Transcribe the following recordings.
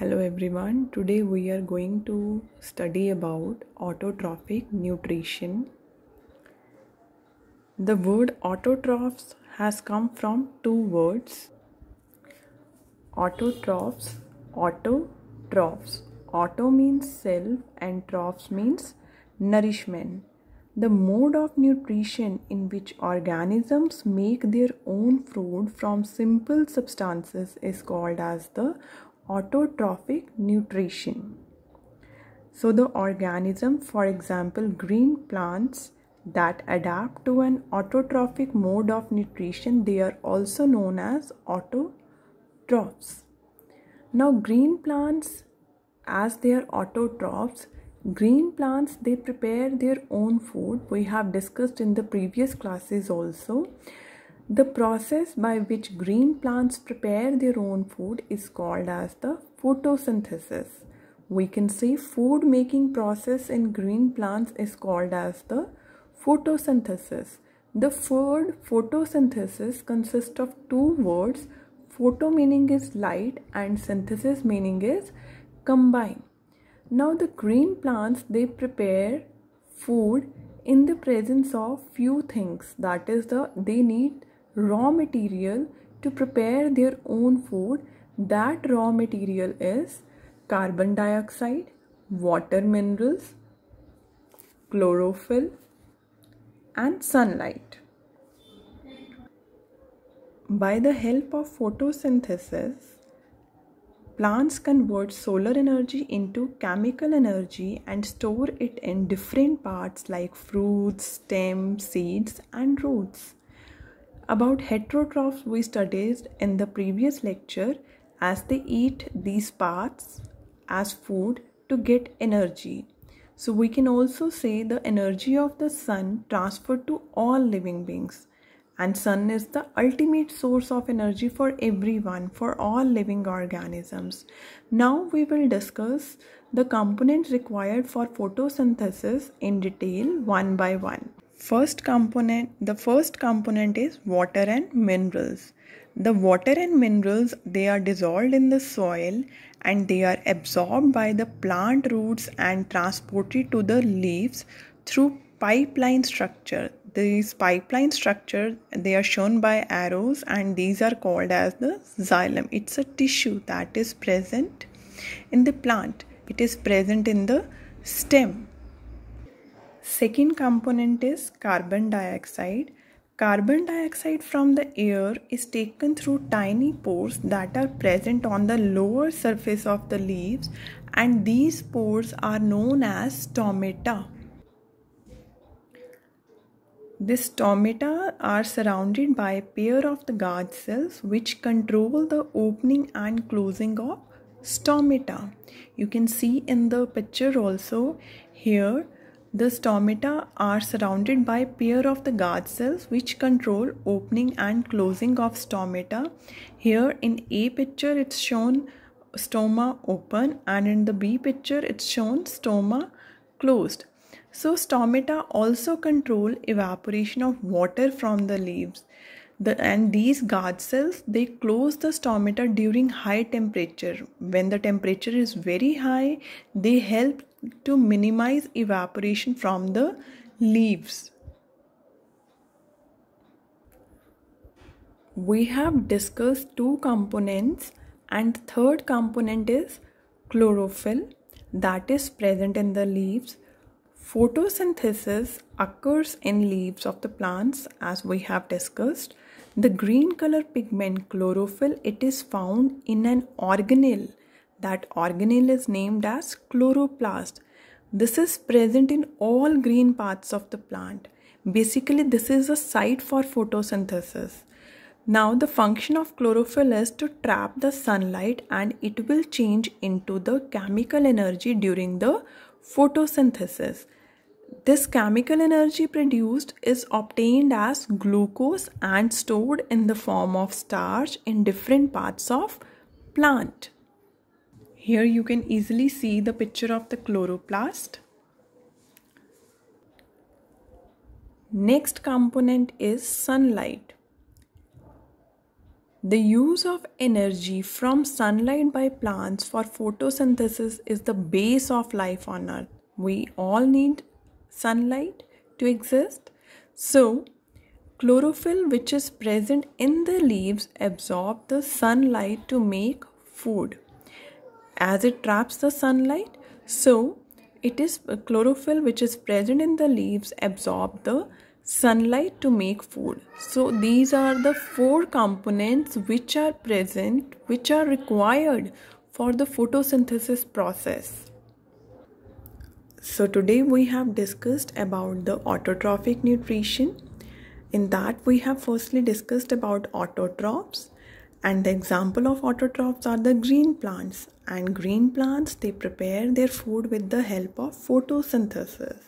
Hello everyone. Today we are going to study about autotrophic nutrition. The word autotrophs has come from two words. Autotrophs, autotrophs. Auto means self and trophs means nourishment. The mode of nutrition in which organisms make their own food from simple substances is called as the autotrophic nutrition. So the organism, for example, green plants that adapt to an autotrophic mode of nutrition, they are also known as autotrophs. Now green plants, as they are autotrophs, green plants, they prepare their own food. We have discussed in the previous classes also. The process by which green plants prepare their own food is called as the photosynthesis. We can say food making process in green plants is called as the photosynthesis. The word photosynthesis consists of two words. Photo meaning is light and synthesis meaning is combine. Now the green plants, they prepare food in the presence of few things. That is, they need raw material to prepare their own food. That raw material is carbon dioxide, water minerals, chlorophyll and sunlight. By the help of photosynthesis, plants convert solar energy into chemical energy and store it in different parts like fruits, stems, seeds and roots. About heterotrophs we studied in the previous lecture, as they eat these parts as food to get energy. So we can also say the energy of the sun transferred to all living beings. And sun is the ultimate source of energy for everyone, for all living organisms. Now we will discuss the components required for photosynthesis in detail one by one. The first component is water and minerals. The water and minerals, they are dissolved in the soil and they are absorbed by the plant roots and transported to the leaves through pipeline structure. These pipeline structure, they are shown by arrows and these are called as the xylem. It's a tissue that is present in the plant. It is present in the stem. Second component is carbon dioxide. Carbon dioxide from the air is taken through tiny pores that are present on the lower surface of the leaves, and these pores are known as stomata. These stomata are surrounded by a pair of the guard cells which control the opening and closing of stomata. You can see in the picture also here. The stomata are surrounded by a pair of the guard cells which control opening and closing of stomata. Here in A picture it's shown stoma open and in the B picture it's shown stoma closed. So stomata also control evaporation of water from the leaves. And these guard cells, they close the stomata during high temperature. When the temperature is very high, they help to minimize evaporation from the leaves. We have discussed two components, and third component is chlorophyll that is present in the leaves. Photosynthesis occurs in leaves of the plants as we have discussed. The green color pigment chlorophyll, it is found in an organelle. That organelle is named as chloroplast. This is present in all green parts of the plant. Basically, this is a site for photosynthesis. Now, the function of chlorophyll is to trap the sunlight and it will change into the chemical energy during the photosynthesis. This chemical energy produced is obtained as glucose and stored in the form of starch in different parts of plant. Here you can easily see the picture of the chloroplast. Next component is sunlight. The use of energy from sunlight by plants for photosynthesis is the base of life on earth. We all need sunlight to exist. So, chlorophyll, which is present in the leaves, absorb the sunlight to make food. As it traps the sunlight, so it is chlorophyll which is present in the leaves absorb the sunlight to make food. So these are the four components which are present, which are required for the photosynthesis process. So today we have discussed about the autotrophic nutrition. In that we have firstly discussed about autotrophs, and the example of autotrophs are the green plants. And green plants, they prepare their food with the help of photosynthesis.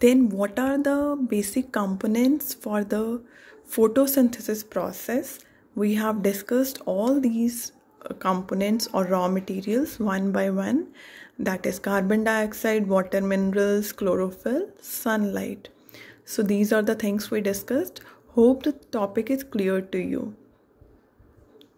Then what are the basic components for the photosynthesis process? We have discussed all these components or raw materials one by one, that is carbon dioxide, water minerals, chlorophyll, sunlight. So these are the things we discussed. Hope the topic is clear to you.